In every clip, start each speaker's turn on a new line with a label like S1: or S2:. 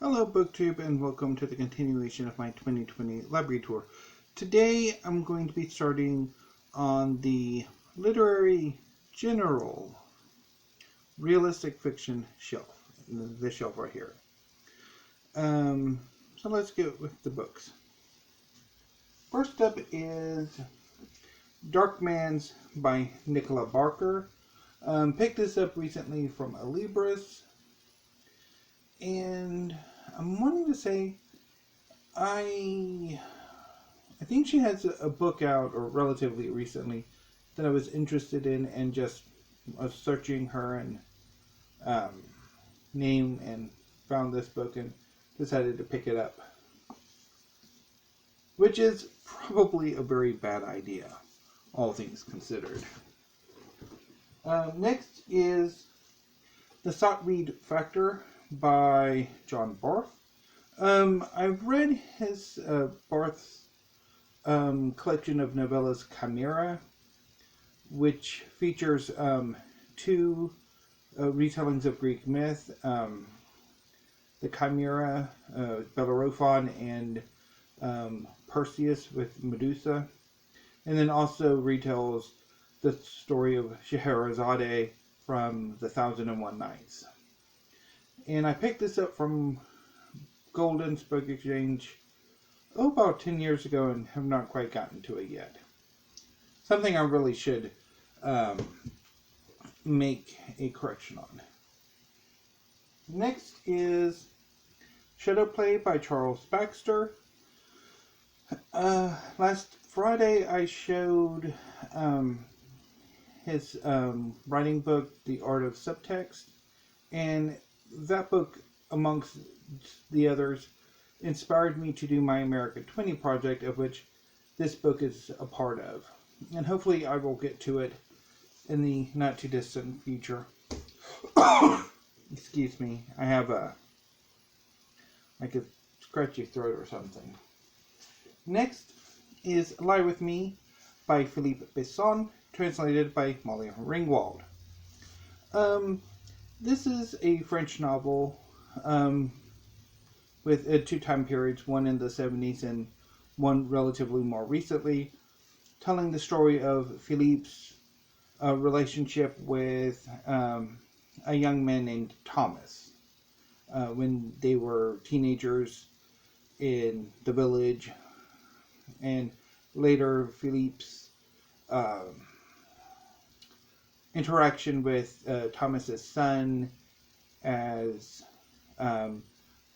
S1: Hello BookTube and welcome to the continuation of my 2020 library tour. Today I'm going to be starting on the literary general realistic fiction shelf, this shelf right here. So let's get with the books. First up is Darkmans by Nicola Barker. Picked this up recently from Alibris, and I'm wanting to say I think she has a book out, or relatively recently, that I was interested in, and just was searching her and name and found this book and decided to pick it up, which is probably a very bad idea, all things considered. Next is The Sotweed Factor by John Barth. I've read his Barth's collection of novellas Chimera, which features two retellings of Greek myth, the Chimera, Bellerophon, and Perseus with Medusa, and then also retells the story of Scheherazade from The Thousand and One Nights. And I picked this up from Golden's Book Exchange about 10 years ago and have not quite gotten to it yet. Something I really should make a correction on. Next is Shadowplay by Charles Baxter. Last Friday I showed his writing book, The Art of Subtext, and that book, amongst the others, inspired me to do my America 20 project, of which this book is a part of. And hopefully I will get to it in the not too distant future. Excuse me, I have like a scratchy throat or something. Next is Lie With Me by Philippe Besson, translated by Molly Ringwald. This is a French novel with two time periods, one in the 70s and one relatively more recently, telling the story of Philippe's relationship with a young man named Thomas when they were teenagers in the village, and later Philippe's interaction with Thomas's son as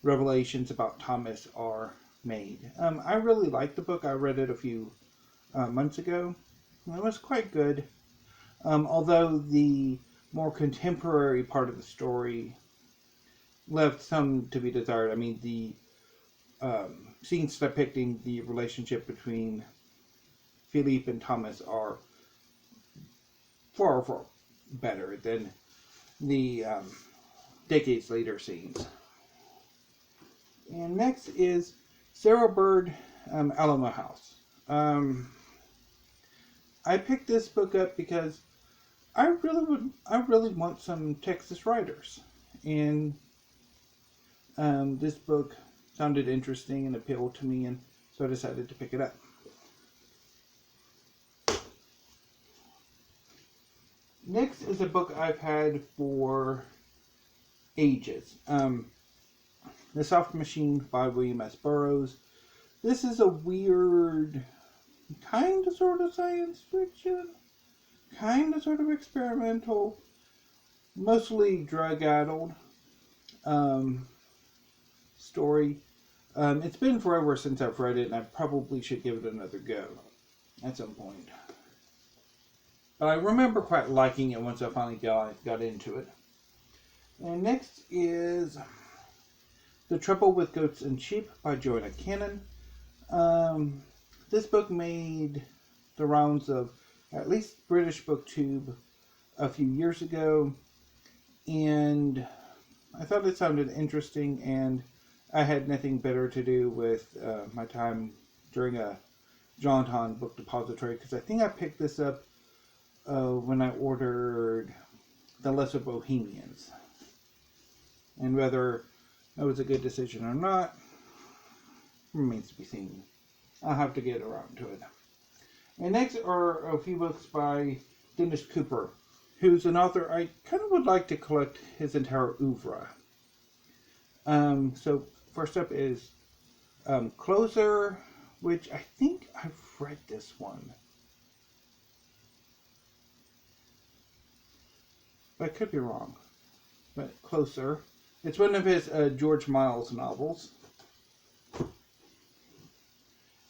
S1: revelations about Thomas are made. I really liked the book. I read it a few months ago. It was quite good, although the more contemporary part of the story left some to be desired. I mean, the scenes depicting the relationship between Philippe and Thomas are far, far better than the decades later scenes. And next is Sarah Bird, Alamo House. I picked this book up because I really want some Texas writers, and this book sounded interesting and appealed to me, and so I decided to pick it up. Next is a book I've had for ages. The Soft Machine by William S. Burroughs. This is a weird, kind of sort of science fiction, kind of sort of experimental, mostly drug-addled story. It's been forever since I've read it, and I probably should give it another go at some point. But I remember quite liking it once I finally got into it. And next is The Trouble with Goats and Sheep by Joanna Cannon. This book made the rounds of at least British BookTube a few years ago, and I thought it sounded interesting, and I had nothing better to do with my time during a Jonathan Book Depository, because I think I picked this up when I ordered The Lesser Bohemians. And whether that was a good decision or not remains to be seen. I'll have to get around to it. And next are a few books by Dennis Cooper, who's an author I kind of would like to collect his entire oeuvre. So first up is Closer, which I think I've read this one. But I could be wrong. But Closer. It's one of his George Miles novels.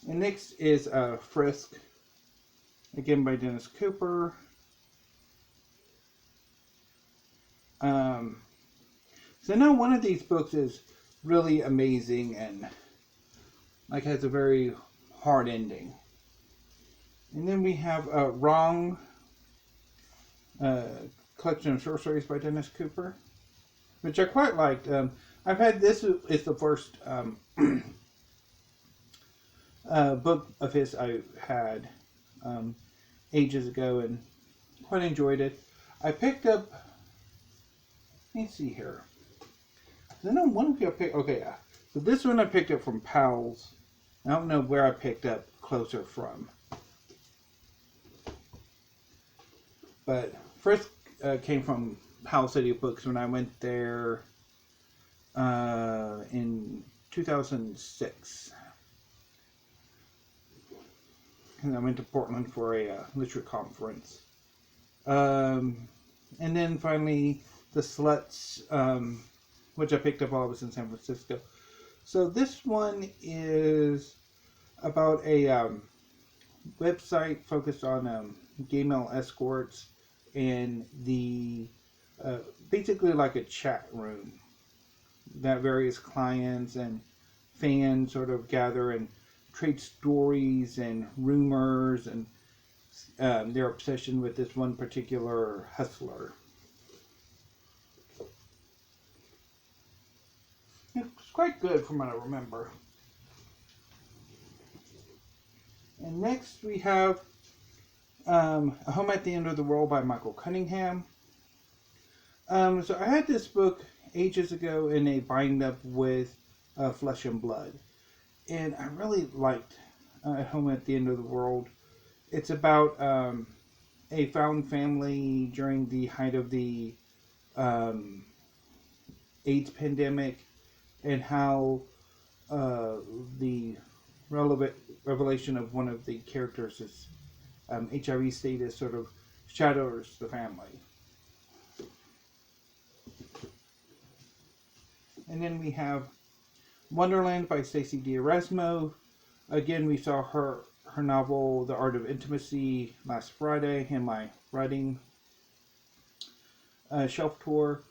S1: And next is Frisk, again by Dennis Cooper. So now one of these books is really amazing and like has a very hard ending. And then we have Wrong, collection of short stories by Dennis Cooper, which I quite liked. I've had this is the first book of his I had ages ago and quite enjoyed it. I picked up. Let me see here. I know one of you picked. Okay, yeah. So this one I picked up from Powell's. I don't know where I picked up Closer from, but first came from Powell City of Books when I went there in 2006. And I went to Portland for a literature conference. And then finally, The Sluts, which I picked up while I was in San Francisco. So this one is about a website focused on gay male escorts and the basically like a chat room that various clients and fans sort of gather and trade stories and rumors and their obsession with this one particular hustler. It's quite good from what I remember. And next we have A Home at the End of the World by Michael Cunningham. So I had this book ages ago in a bind up with Flesh and Blood. And I really liked A Home at the End of the World. It's about a found family during the height of the AIDS pandemic and how the revelation of one of the characters' HIV status sort of shadows the family. And then we have Wonderland by Stacey D'Erasmo. Again, we saw her novel, The Art of Intimacy, last Friday in my writing shelf tour.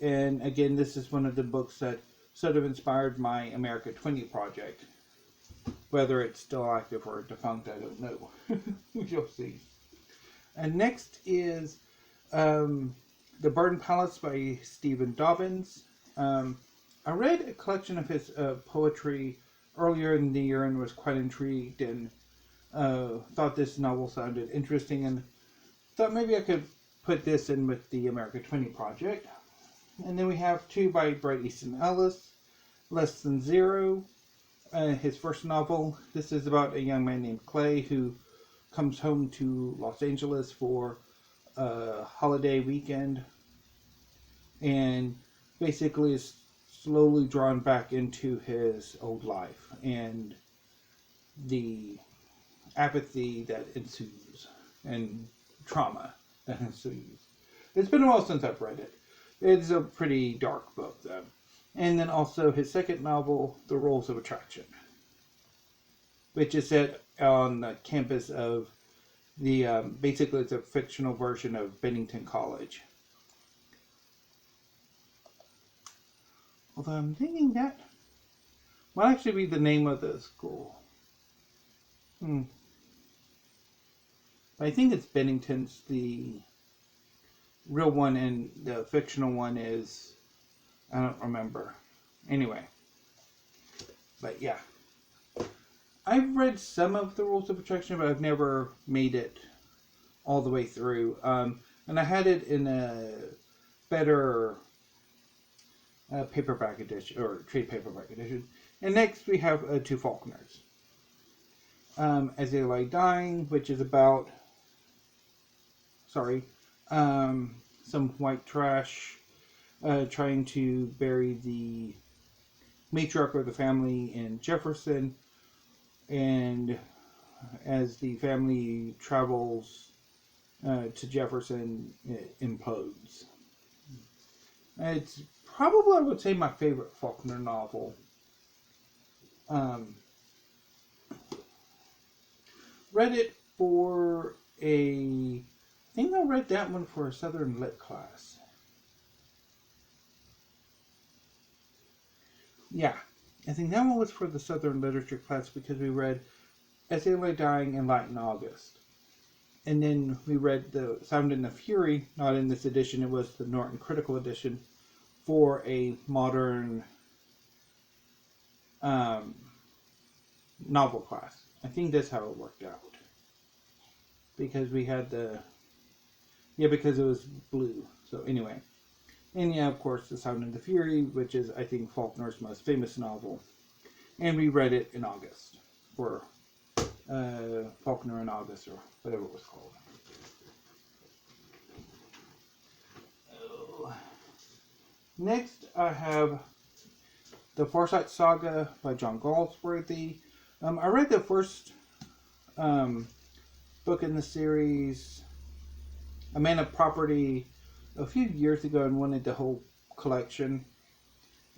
S1: And again, this is one of the books that sort of inspired my America 20 project. Whether it's still active or defunct, I don't know. You'll see. And next is The Burden Palace by Stephen Dobbins. I read a collection of his poetry earlier in the year and was quite intrigued and thought this novel sounded interesting and thought maybe I could put this in with the America 20 project. And then we have two by Bret Easton Ellis, Less Than Zero, his first novel. This is about a young man named Clay who comes home to Los Angeles for a holiday weekend and basically is slowly drawn back into his old life and the apathy that ensues and trauma that ensues. It's been a while since I've read it. It's a pretty dark book, though. And then also his second novel, The Rules of Attraction, which is set on the campus of the, basically it's a fictional version of Bennington College. Although I'm thinking that might actually be the name of the school. I think it's Bennington's the real one, and the fictional one is, I don't remember. Anyway. But yeah. I've read some of The Rules of Attraction, but I've never made it all the way through. And I had it in a better paperback edition, or trade paperback edition. And next we have Two Faulconers. As They Lie Dying, which is about, some white trash trying to bury the matriarch of the family in Jefferson, and as the family travels to Jefferson, it implodes. It's probably, I would say, my favorite Faulkner novel. Read it for I think I read that one for a Southern Lit class. Yeah, I think that one was for the Southern Literature class because we read As They Lie Dying and Light in August. And then we read The Sound and the Fury, not in this edition, it was the Norton Critical Edition, for a modern novel class. I think that's how it worked out. Because we had because it was blue. So anyway. And yeah, of course, The Sound and the Fury, which is, I think, Faulkner's most famous novel. And we read it in August, for Faulkner in August, or whatever it was called. Next, I have The Farsight Saga by John Galsworthy. I read the first book in the series, A Man of Property, a few years ago and wanted the whole collection.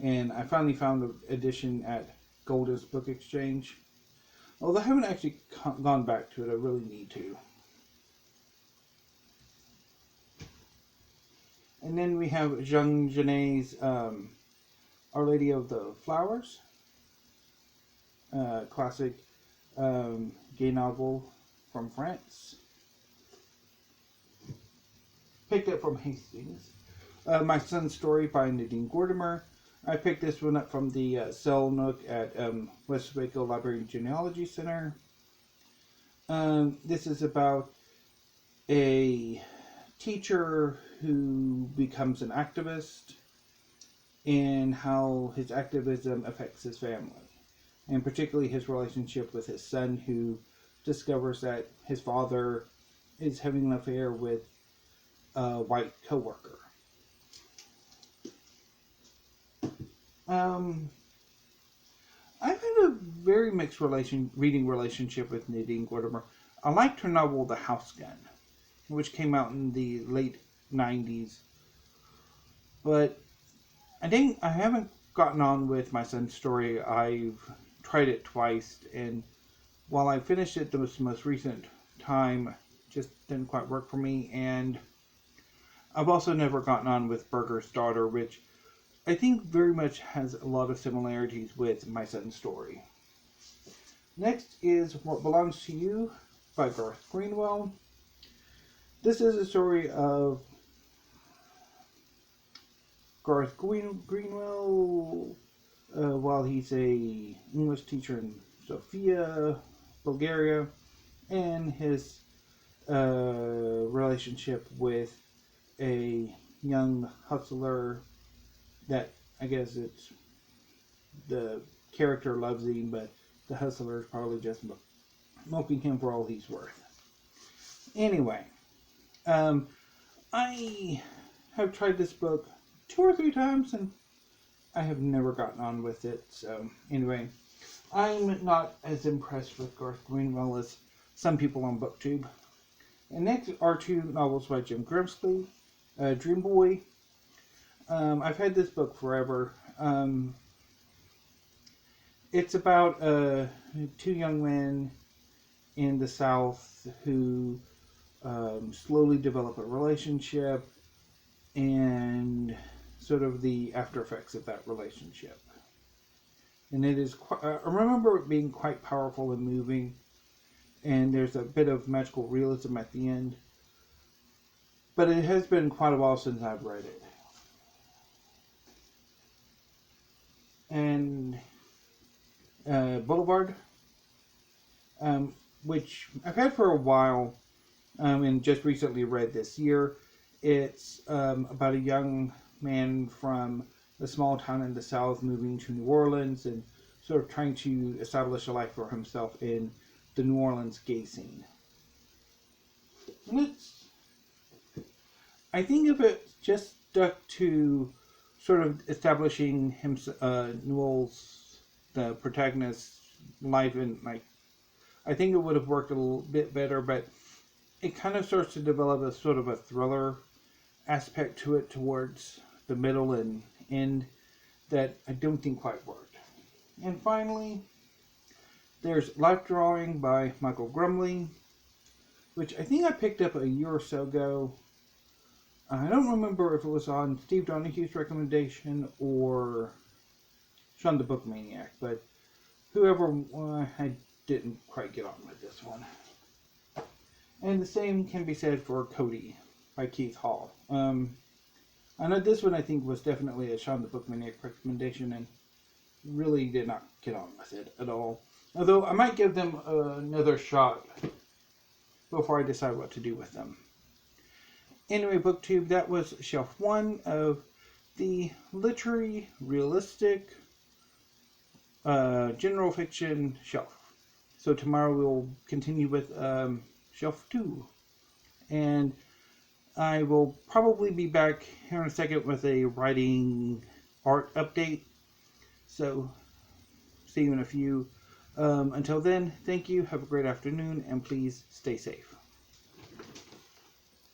S1: And I finally found the edition at Golders Book Exchange. Although I haven't actually gone back to it, I really need to. And then we have Jean Genet's Our Lady of the Flowers, classic gay novel from France. Picked up from Hastings. My Son's Story by Nadine Gordimer. I picked this one up from the Cell Nook at West Waco Library and Genealogy Center. This is about a teacher who becomes an activist and how his activism affects his family, and particularly his relationship with his son, who discovers that his father is having an affair with a white coworker. I've had a very mixed reading relationship with Nadine Gordimer. I liked her novel The House Gun, which came out in the late 90s. But I haven't gotten on with My Son's Story. I've tried it twice, and while I finished it the most recent time, just didn't quite work for me. And I've also never gotten on with Burger's Daughter, which I think very much has a lot of similarities with My Son's Story. Next is What Belongs to You by Garth Greenwell. This is a story of Garth Greenwell while he's a English teacher in Sofia, Bulgaria, and his relationship with a young hustler that, I guess it's, the character loves him, but the hustler is probably just milking him for all he's worth. Anyway, I have tried this book 2 or 3 times, and I have never gotten on with it. So, anyway, I'm not as impressed with Garth Greenwell as some people on BookTube. And next are 2 novels by Jim Grimsley, Dream Boy. I've had this book forever. It's about 2 young men in the South who slowly develop a relationship and sort of the after effects of that relationship. And it is I remember it being quite powerful and moving, and there's a bit of magical realism at the end. But it has been quite a while since I've read it. And Boulevard, which I've had for a while, and just recently read this year. It's about a young man from a small town in the South, moving to New Orleans and sort of trying to establish a life for himself in the New Orleans gay scene. And I think if it just stuck to sort of establishing him, Newell's, the protagonist's life, and like, I think it would have worked a little bit better, but it kind of starts to develop a sort of a thriller aspect to it towards the middle and end that I don't think quite worked. And finally, there's Life Drawing by Michael Grumley, which I think I picked up a year or so ago. I don't remember if it was on Steve Donahue's recommendation or Sean the Bookmaniac, but whoever, I didn't quite get on with this one. And the same can be said for Cody by Keith Hall. I know this one I think was definitely a Sean the Bookmaniac recommendation and really did not get on with it at all. Although I might give them another shot before I decide what to do with them. Anyway, BookTube, that was shelf 1 of the literary, realistic, general fiction shelf. So tomorrow we'll continue with shelf 2. And I will probably be back here in a second with a writing art update. So see you in a few. Until then, thank you, have a great afternoon, and please stay safe.